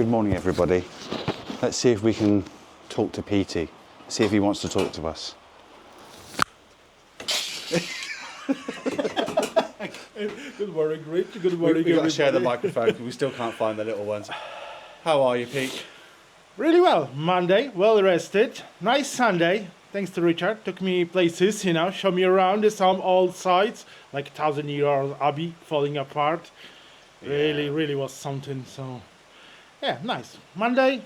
Good morning, everybody. Let's see if we can talk to Petey. See if he wants to talk to us. Good morning, Rich. Good morning, We've got to share the microphone because we still can't find the little ones. How are you, Pete? Really well. Monday, well rested. Nice Sunday. Thanks to Richard. Took me places, show me around some old sites, like 1,000-year-old Abbey falling apart. Really was something. So, yeah, nice. Monday,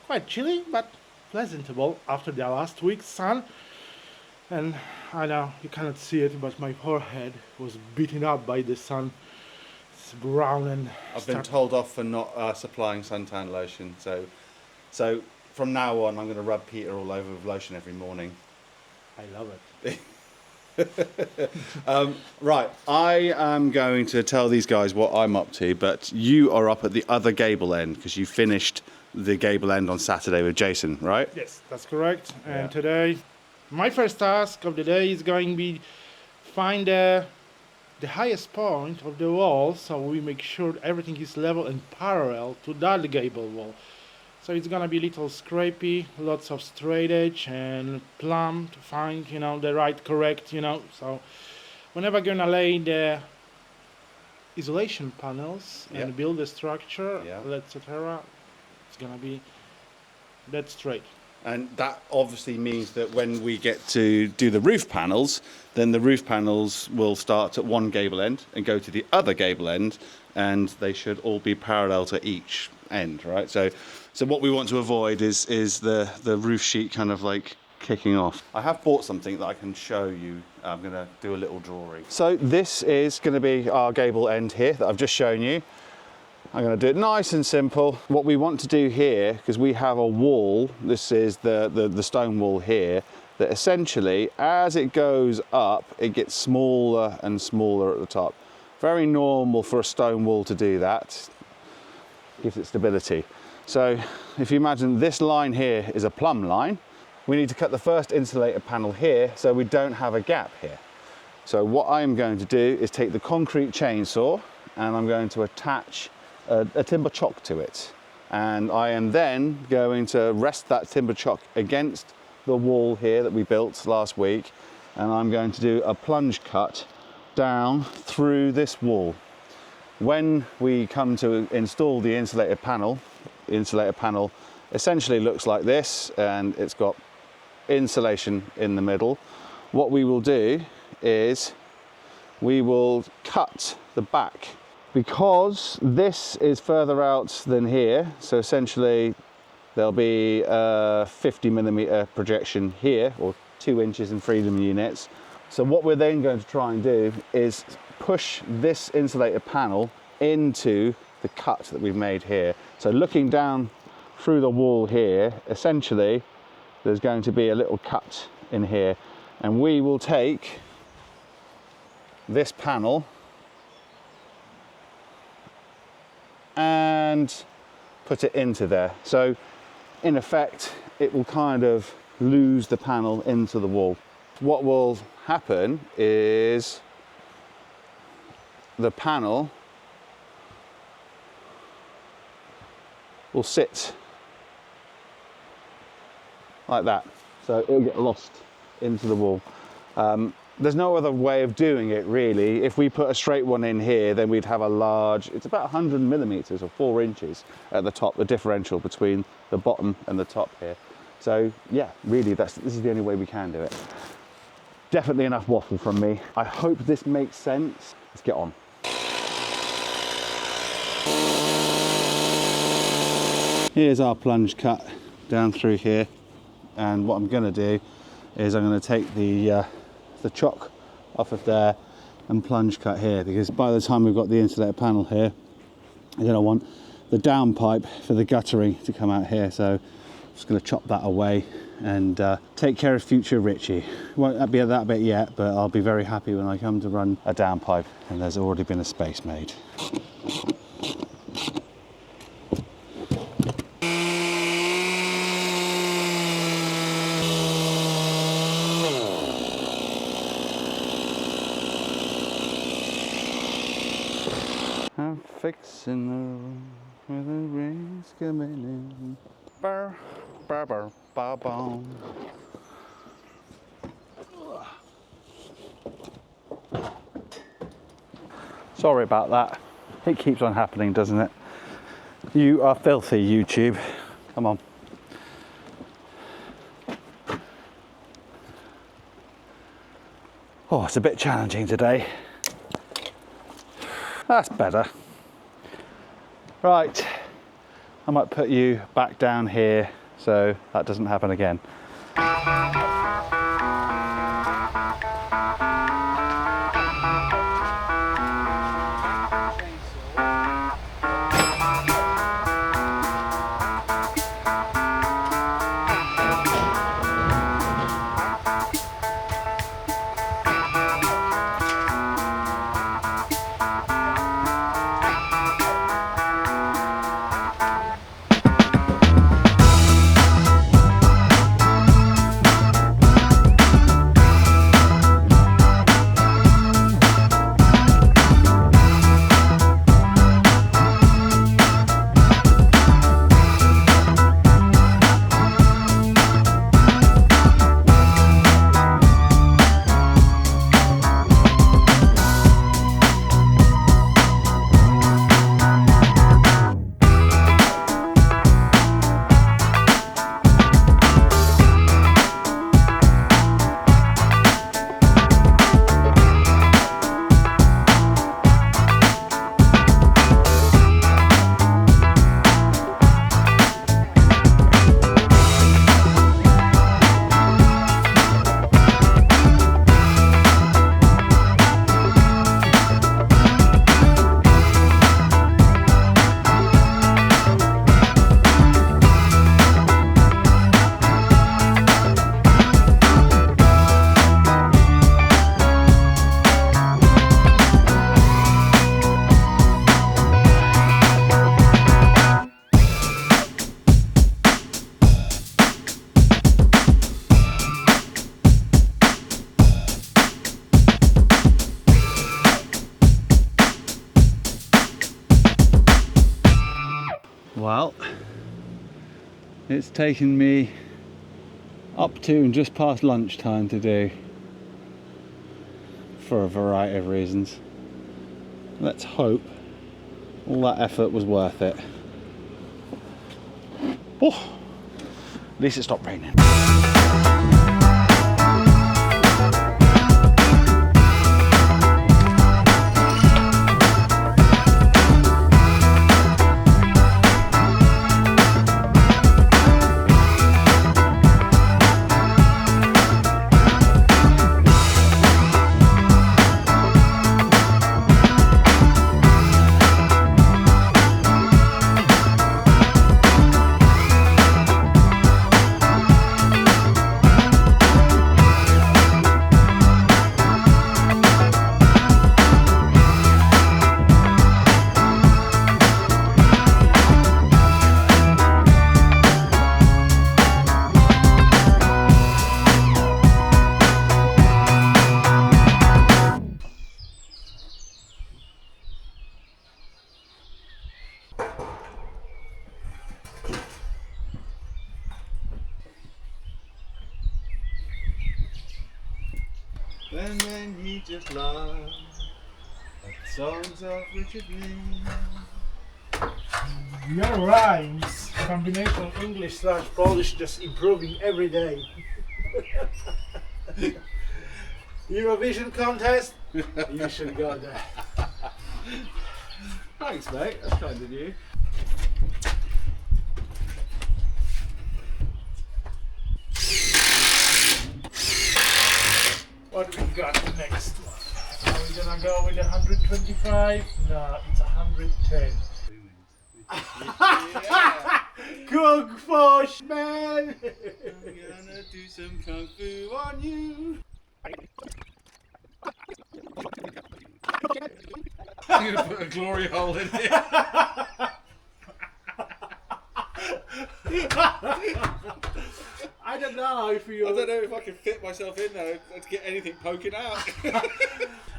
quite chilly, but pleasantable after the last week's sun. And I know you cannot see it, but my forehead was beaten up by the sun. It's brown and... I've been told off for not supplying suntan lotion, so from now on I'm going to rub Peter all over with lotion every morning. I love it. Right, I am going to tell these guys what I'm up to, but you are up at the other gable end because you finished the gable end on Saturday with Jason, right? Yes, that's correct. And today, my first task of the day is going to be find the highest point of the wall, so we make sure everything is level and parallel to that gable wall. So it's gonna be a little scrapey, lots of straight edge and plumb to find, the right correct, So whenever I'm gonna lay the isolation panels and build the structure, etc., it's gonna be dead straight. And that obviously means that when we get to do the roof panels, then the roof panels will start at one gable end and go to the other gable end, and they should all be parallel to each end, right? So what we want to avoid is the roof sheet kind of like kicking off. I have bought something that I can show you. I'm going to do a little drawing. So this is going to be our gable end here that I've just shown you. I'm going to do it nice and simple. What we want to do here, because we have a wall, this is the stone wall here, that essentially as it goes up, it gets smaller and smaller at the top. Very normal for a stone wall to do that. Gives it stability. So if you imagine this line here is a plumb line, we need to cut the first insulator panel here so we don't have a gap here. So what I'm going to do is take the concrete chainsaw and I'm going to attach a timber chock to it, and I am then going to rest that timber chock against the wall here that we built last week, and I'm going to do a plunge cut down through this wall. When we come to install the insulator panel essentially looks like this, and it's got insulation in the middle. What we will do is we will cut the back, because this is further out than here, so essentially there'll be a 50mm projection here, or 2 inches in freedom units. So what we're then going to try and do is push this insulator panel into the cut that we've made here. So looking down through the wall here, essentially there's going to be a little cut in here, and we will take this panel and put it into there. So in effect it will kind of lose the panel into the wall. What will happen is the panel will sit like that, so it'll get lost into the wall. There's no other way of doing it really. If we put a straight one in here, then we'd have a large, it's about 100mm or 4 inches at the top, the differential between the bottom and the top here. So yeah, really this is the only way we can do it. Definitely enough waffle from me. I hope this makes sense. Let's get on. Here's our plunge cut down through here, and what I'm going to do is I'm going to take the chock off of there and plunge cut here, because by the time we've got the insulator panel here, I'm going to want the downpipe for the guttering to come out here. So I'm just going to chop that away and take care of future Richie. Won't be at that bit yet, but I'll be very happy when I come to run a downpipe and there's already been a space made. I'm fixing the room. With the rain's coming in. Burr, burr, burr, ba, bum. Sorry about that. It keeps on happening, doesn't it? You are filthy, YouTube. Come on. Oh, it's a bit challenging today. That's better. Right, I might put you back down here so that doesn't happen again. Well, it's taken me up to and just past lunchtime to do, for a variety of reasons. Let's hope all that effort was worth it. Oh, at least it stopped raining. And then he just loved like the songs of Richard Lee. Your rhymes, combination English/Polish, just improving every day. Eurovision contest, you should go there. Thanks, mate. That's kind of you. What we got next one? Are we gonna go with 125? No, it's 110. Yeah. Kung Fu, man! I'm gonna do some kung fu on you. I'm gonna put a glory hole in it. I don't know if you. I don't know if I can fit myself in there to get anything poking out.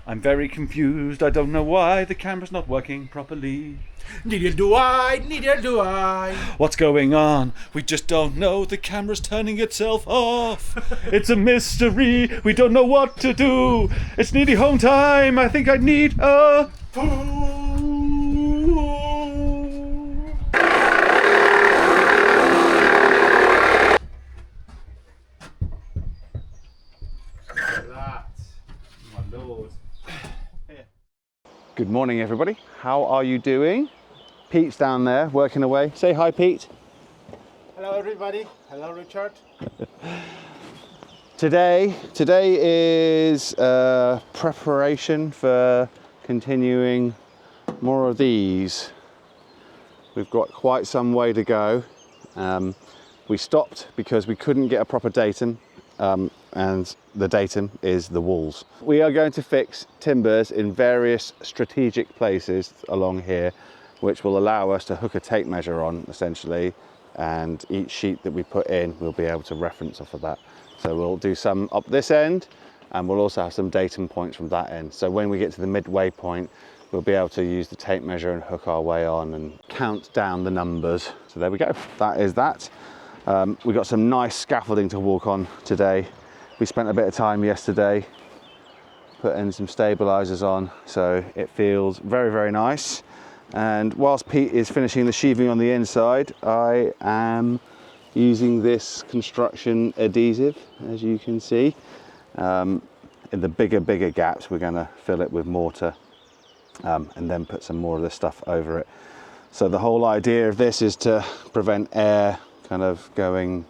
I'm very confused, I don't know why the camera's not working properly. Neither do I, neither do I. What's going on? We just don't know, the camera's turning itself off. It's a mystery, we don't know what to do. It's nearly home time, I think I need a... Good morning, everybody. How are you doing? Pete's down there working away. Say hi, Pete. Hello, everybody. Hello, Richard. Today is preparation for continuing more of these. We've got quite some way to go. We stopped because we couldn't get a proper datum. And the datum is the walls. We are going to fix timbers in various strategic places along here, which will allow us to hook a tape measure on essentially, and each sheet that we put in we'll be able to reference off of that. So we'll do some up this end, and we'll also have some datum points from that end. So when we get to the midway point, we'll be able to use the tape measure and hook our way on and count down the numbers. So there we go, that is that. We've got some nice scaffolding to walk on today. We spent a bit of time yesterday putting some stabilizers on, so it feels very, very nice. And whilst Pete is finishing the sheathing on the inside, I am using this construction adhesive, as you can see. In the bigger gaps, we're going to fill it with mortar and then put some more of this stuff over it. So the whole idea of this is to prevent air kind of going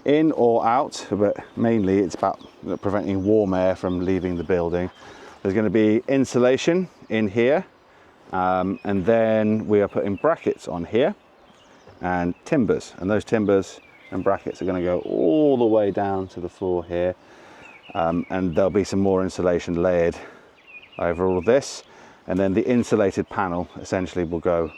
in or out, but mainly it's about preventing warm air from leaving the building. There's going to be insulation in here, and then we are putting brackets on here and timbers, and those timbers and brackets are going to go all the way down to the floor here, and there'll be some more insulation layered over all of this, and then the insulated panel essentially will go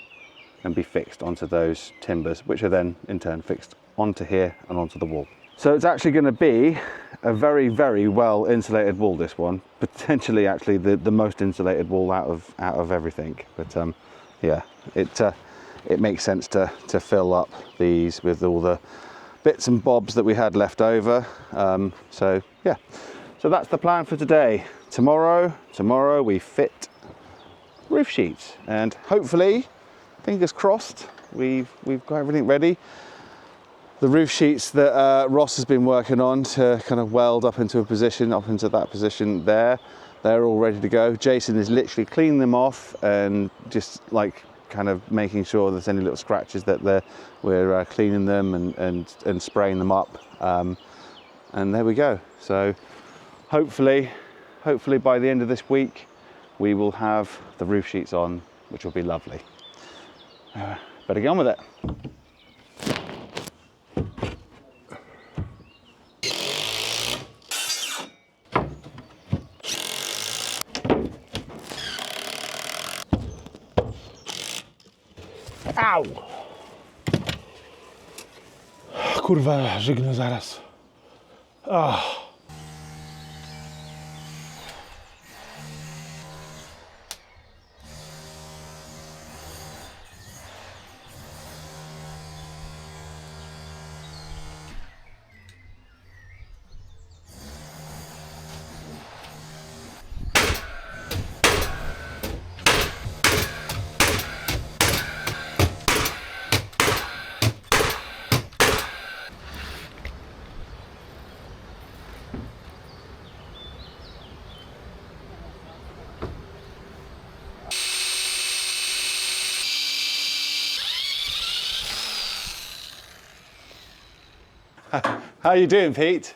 and be fixed onto those timbers, which are then in turn fixed onto here and onto the wall. So it's actually going to be a very, very well insulated wall, this one. Potentially actually the most insulated wall out of everything. But yeah, it makes sense to fill up these with all the bits and bobs that we had left over. So yeah, so that's the plan for today. Tomorrow we fit roof sheets, and hopefully, fingers crossed, we've got everything ready. The roof sheets that Ross has been working on to kind of weld up into that position there, they're all ready to go. Jason is literally cleaning them off and just like kind of making sure there's any little scratches that we're cleaning them and spraying them up. And there we go. So hopefully by the end of this week, we will have the roof sheets on, which will be lovely. Better get on with it. Au! Kurwa, żygnę zaraz. How you doing, Pete?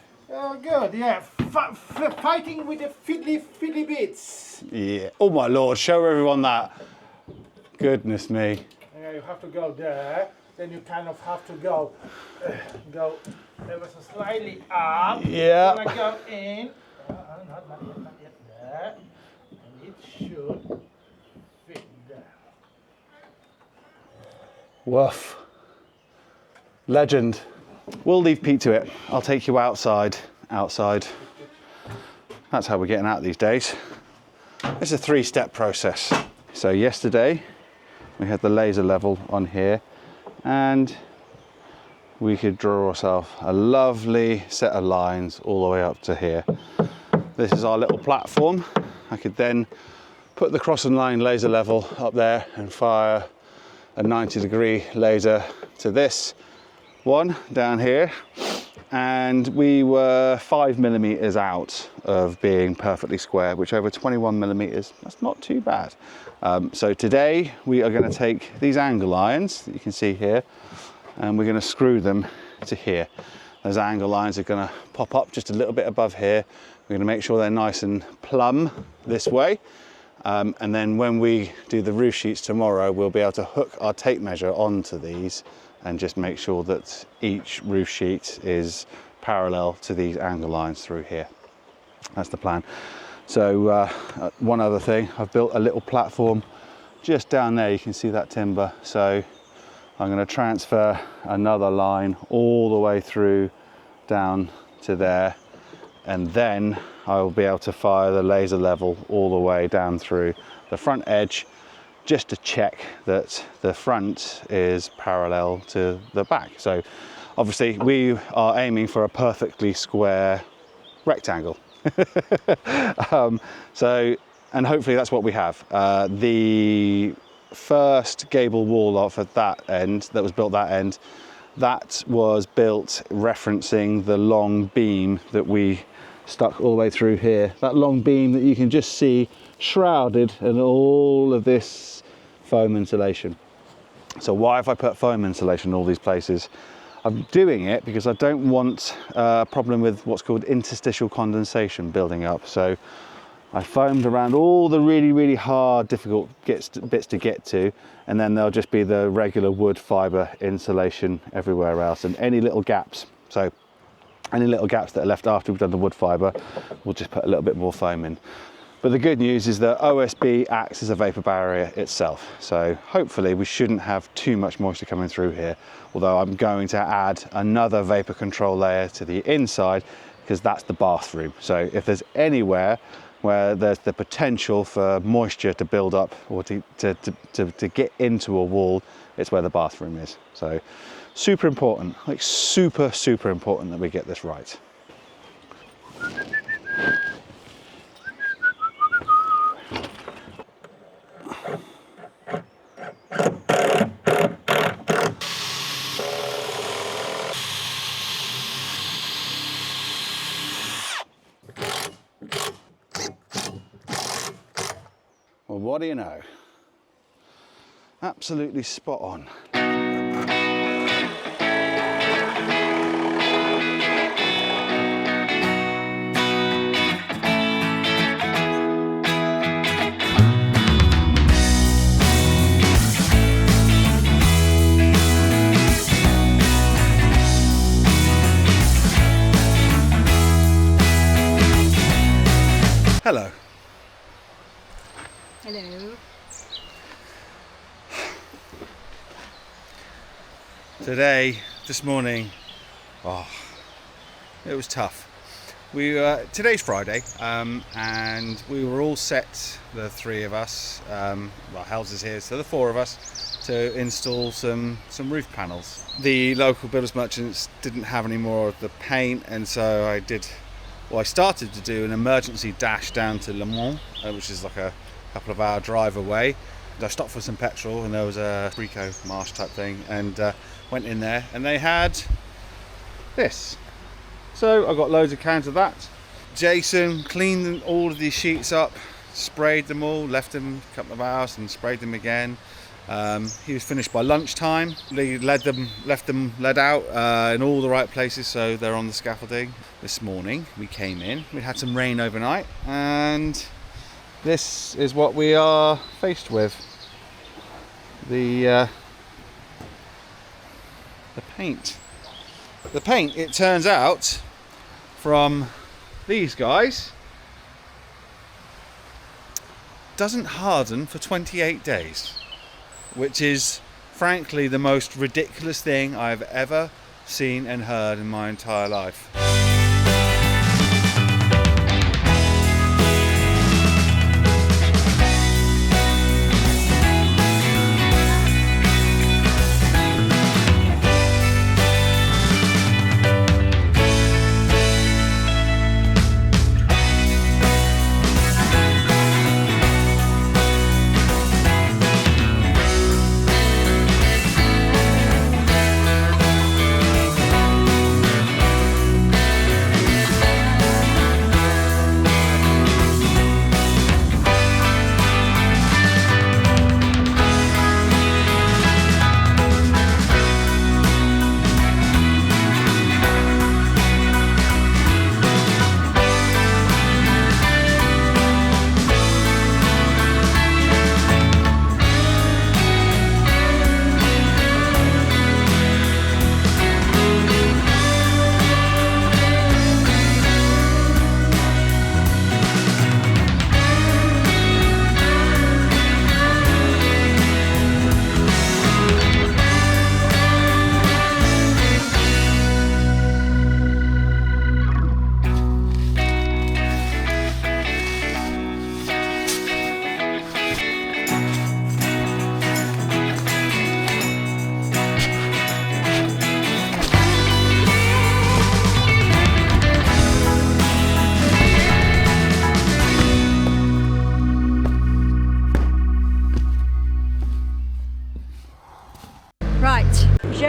Good, yeah. Fighting with the fiddly bits. Yeah. Oh my lord, show everyone that. Goodness me. Yeah, you have to go there. Then you kind of have to go ever so slightly up. Yeah. Gonna go in. Not yet. There. And it should fit there. Woof. Legend. We'll leave Pete to it. I'll take you outside. That's how we're getting out these days. It's a 3-step process. So yesterday we had the laser level on here, and we could draw ourselves a lovely set of lines all the way up to here. This is our little platform. I could then put the cross and line laser level up there and fire a 90-degree laser to this one down here, and we were 5mm out of being perfectly square, which over 21mm, that's not too bad. So today we are going to take these angle irons that you can see here, and we're going to screw them to here. Those angle lines are going to pop up just a little bit above here. We're going to make sure they're nice and plumb this way. And then when we do the roof sheets tomorrow, we'll be able to hook our tape measure onto these and just make sure that each roof sheet is parallel to these angle lines through here. That's the plan. So one other thing, I've built a little platform just down there. You can see that timber. So I'm going to transfer another line all the way through down to there, and then I will be able to fire the laser level all the way down through the front edge, just to check that the front is parallel to the back. So obviously we are aiming for a perfectly square rectangle. And hopefully that's what we have. The first gable wall off at that end, that was built that end, that was built referencing the long beam that we stuck all the way through here. That long beam that you can just see shrouded in all of this foam insulation. So why have I put foam insulation in all these places? I'm doing it because I don't want a problem with what's called interstitial condensation building up. So I foamed around all the really hard, difficult bits to get to, and then there'll just be the regular wood fibre insulation everywhere else, and any little gaps. So any little gaps that are left after we've done the wood fibre, we'll just put a little bit more foam in. But the good news is that OSB acts as a vapour barrier itself. So hopefully we shouldn't have too much moisture coming through here, although I'm going to add another vapour control layer to the inside, because that's the bathroom. So if there's anywhere where there's the potential for moisture to build up or to get into a wall, it's where the bathroom is. So super important, like super important that we get this right. Well, what do you know? Absolutely spot on. Hello. Hello. This morning, it was tough. Today's Friday, and we were all set, the three of us, Hells is here, so the four of us, to install some roof panels. The local builders merchants didn't have any more of the paint, and so I started to do an emergency dash down to Le Mans, which is like a couple of hour drive away. I stopped for some petrol, and there was a Rico Marsh type thing, and went in there, and they had this. So I got loads of cans of that. Jason cleaned all of these sheets up, sprayed them all, left them a couple of hours and sprayed them again. He was finished by lunchtime. He left them led out in all the right places, so they're on the scaffolding. This morning we came in, we had some rain overnight, and this is what we are faced with. The paint. The paint, it turns out, from these guys, doesn't harden for 28 days, which is frankly the most ridiculous thing I've ever seen and heard in my entire life.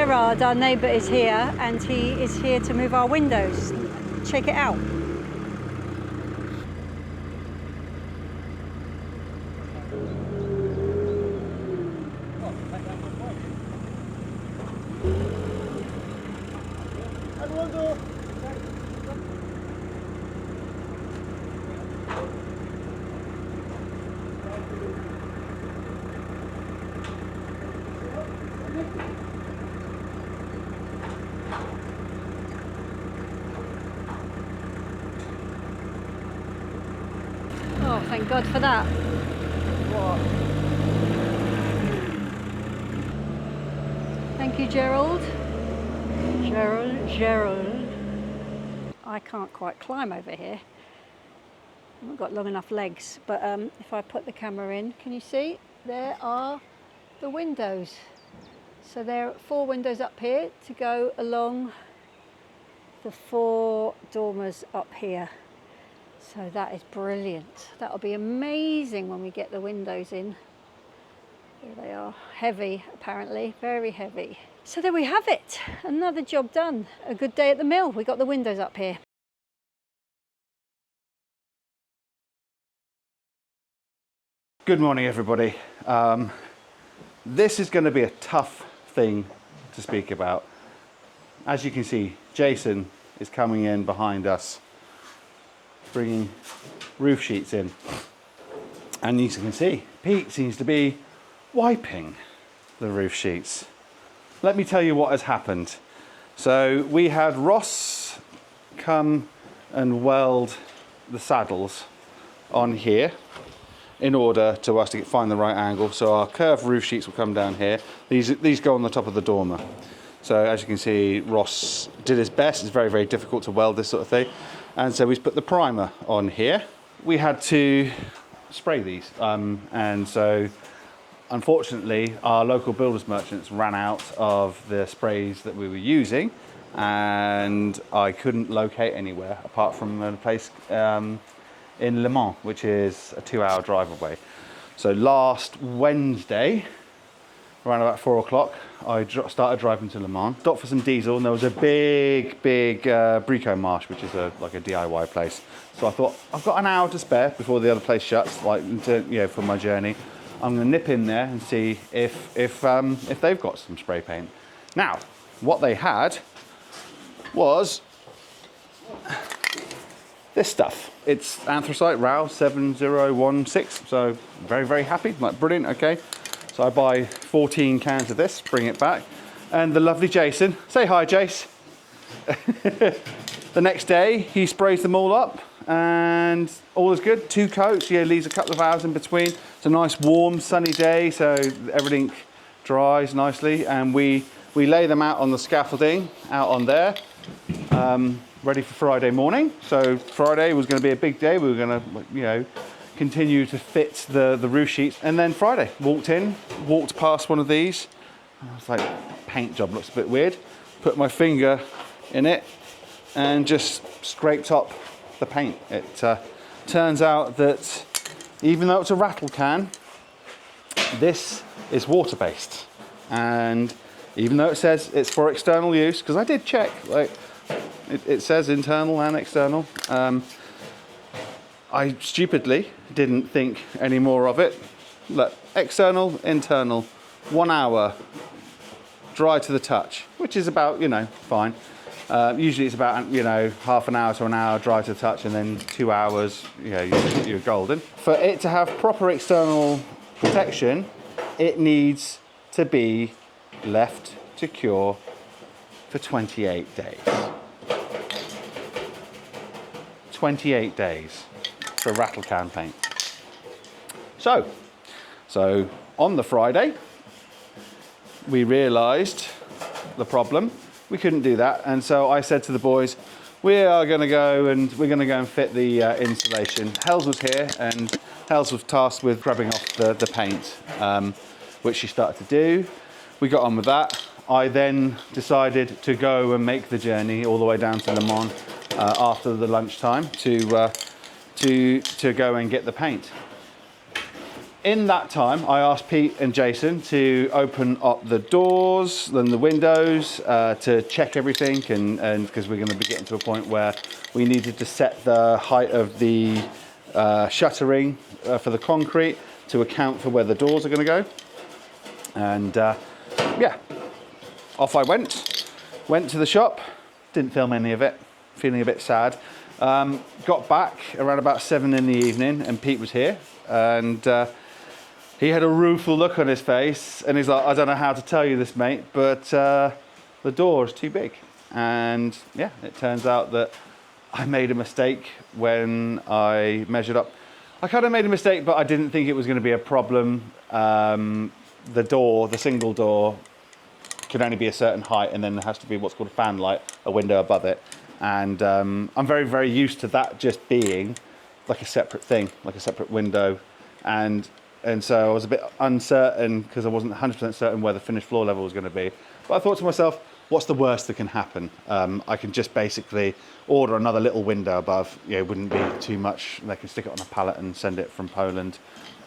Gerard, our neighbour, is here, and he is here to move our windows. Check it out. Oh, thank God for that. Thank you, Gerald. Gerald. I can't quite climb over here. I haven't got long enough legs, but if I put the camera in, can you see? There are the windows. So there are 4 windows up here to go along the 4 dormers up here. So that is brilliant. That'll be amazing when we get the windows in. There they are. Heavy, apparently, very heavy. So there we have it. Another job done. A good day at the mill. We got the windows up here. Good morning, everybody. This is going to be a tough thing to speak about. As you can see, Jason is coming in behind us, bringing roof sheets in. And as you can see, Pete seems to be wiping the roof sheets. Let me tell you what has happened. So we had Ross come and weld the saddles on here in order to us to find the right angle. So our curved roof sheets will come down here. These go on the top of the dormer. So as you can see, Ross did his best. It's very, very difficult to weld this sort of thing. And so we've put the primer on here. We had to spray these. And so unfortunately, our local builders merchants ran out of the sprays that we were using, and I couldn't locate anywhere apart from a place in Le Mans, which is a 2-hour drive away. So last Wednesday, around about 4 o'clock, I started driving to Le Mans, stopped for some diesel, and there was a big Brico Marsh, which is like a DIY place. So I thought, I've got an hour to spare before the other place shuts, for my journey. I'm going to nip in there and see if they've got some spray paint. Now, what they had was this stuff. It's anthracite RAL 7016. So very, very happy. Like, brilliant. Okay. So I buy 14 cans of this, bring it back, and the lovely Jason. Say hi, Jace. The next day, he sprays them all up, and all is good. 2 coats. Yeah, leaves a couple of hours in between. It's a nice, warm, sunny day, so everything dries nicely, and we lay them out on the scaffolding out on there, ready for Friday morning. So Friday was going to be a big day. We were going to, continue to fit the roof sheets, and then Friday walked past one of these. I was like, paint job looks a bit weird. Put my finger in it and just scraped up the paint. It turns out that even though it's a rattle can, this is water-based, and even though it says it's for external use, because I did check, like it says internal and external, I stupidly didn't think any more of it. Look, external, internal, 1 hour, dry to the touch, which is about, fine. Usually it's about, half an hour to an hour dry to the touch, and then 2 hours, you're golden. For it to have proper external protection, it needs to be left to cure for 28 days. 28 days for rattle can paint. So on the Friday, we realised the problem. We couldn't do that, and so I said to the boys, we're going to go and fit the insulation. Hells was here, and Hells was tasked with grubbing off the paint, which she started to do. We got on with that. I then decided to go and make the journey all the way down to Le Mans after the lunchtime to go and get the paint. in that time, I asked Pete and Jason to open up the doors and the windows to check everything, and because we're going to be getting to a point where we needed to set the height of the shuttering for the concrete to account for where the doors are going to go. And yeah, off I went to the shop, didn't film any of it, feeling a bit sad. Got back around about 7 in the evening, and Pete was here, and he had a rueful look on his face, and he's like, I don't know how to tell you this, mate, but the door is too big. And yeah, it turns out that I made a mistake when I measured up. I kind of made a mistake, but I didn't think it was going to be a problem. The door, the single door, can only be a certain height, and then there has to be what's called a fan light, a window above it. And I'm very, very used to that just being like a separate thing, like a separate window. And so I was a bit uncertain because I wasn't 100% certain where the finished floor level was going to be. But I thought to myself, what's the worst that can happen? I can just basically order another little window above. Yeah, it wouldn't be too much. They can stick it on a pallet and send it from Poland.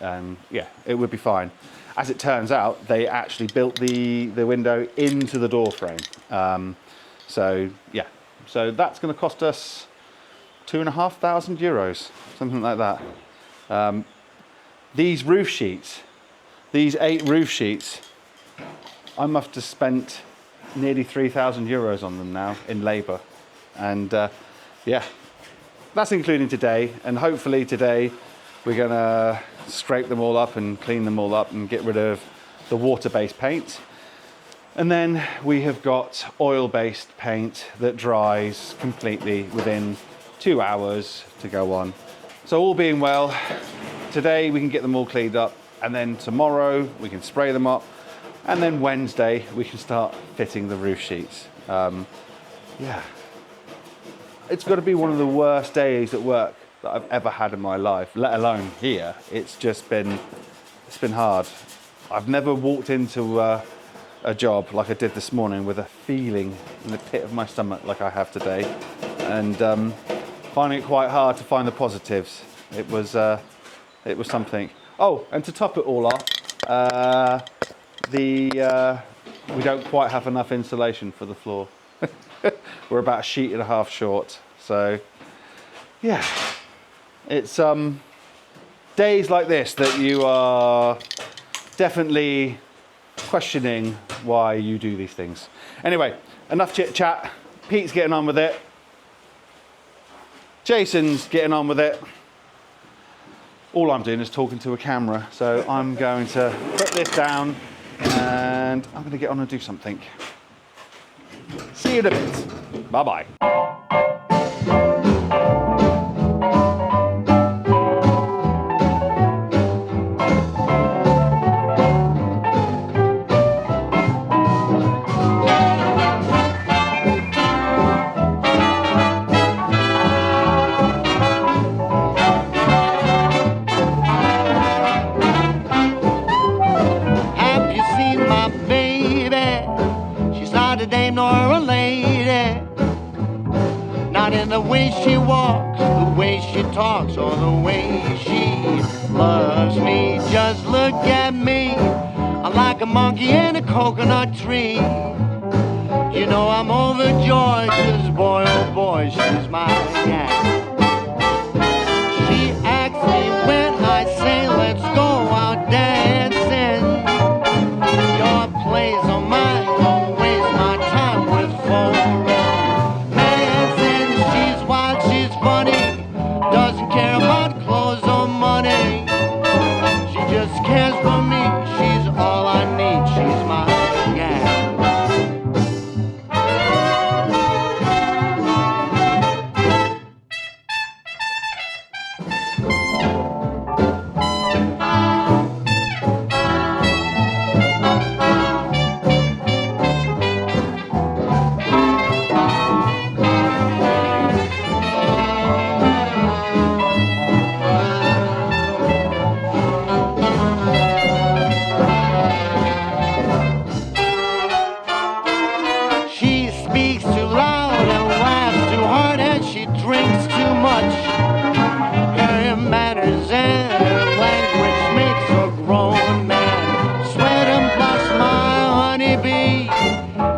Yeah, it would be fine. As it turns out, they actually built the window into the door frame. So yeah, so that's going to cost us €2,500, something like that. These roof sheets, these 8 roof sheets, I must have spent nearly €3,000 on them now in labour. And yeah, that's including today. And hopefully today we're going to scrape them all up and clean them all up and get rid of the water-based paint. And then we have got oil-based paint that dries completely within 2 hours to go on. So all being well, today we can get them all cleaned up, and then tomorrow we can spray them up, and then Wednesday we can start fitting the roof sheets. Yeah, it's got to be one of the worst days at work that I've ever had in my life, let alone here. It's been hard. I've never walked into a job like I did this morning with a feeling in the pit of my stomach like I have today, and finding it quite hard to find the positives. It was something. Oh, and to top it all off, we don't quite have enough insulation for the floor. We're about 1.5 sheets short. So yeah, it's days like this that you are definitely questioning why you do these things. Anyway, enough chit chat. Pete's getting on with it. Jason's getting on with it. All I'm doing is talking to a camera, so I'm going to put this down and I'm going to get on and do something. See you in a bit. Bye-bye. The way she walks, the way she talks, or the way she loves me. Just look at me, I'm like a monkey in a coconut tree. You know I'm overjoyed, 'cause boy, oh boy, she's my gal. She asks me when I say let's go out dancing. Your place or mine, don't waste my time with phone. Funny, doesn't care about clothes or money. She just cares for me, she's all I need, she's my gal.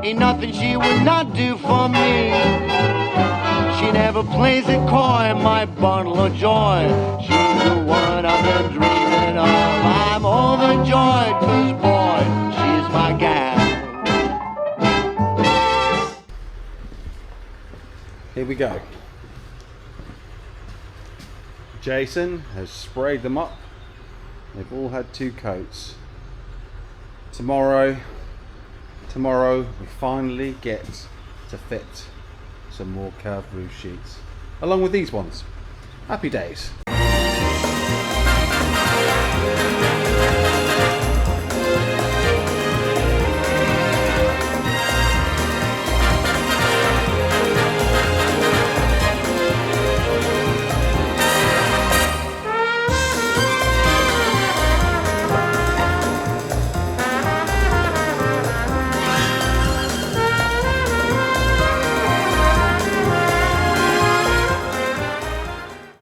Ain't nothing she would not do for me. She never plays it coy, my bundle of joy. She's the one I've been dreaming of. I'm overjoyed, 'cause boy, she's my gal. Here we go. Jason has sprayed them up. They've all had 2 coats. Tomorrow we finally get to fit some more curved roof sheets along with these ones. Happy days.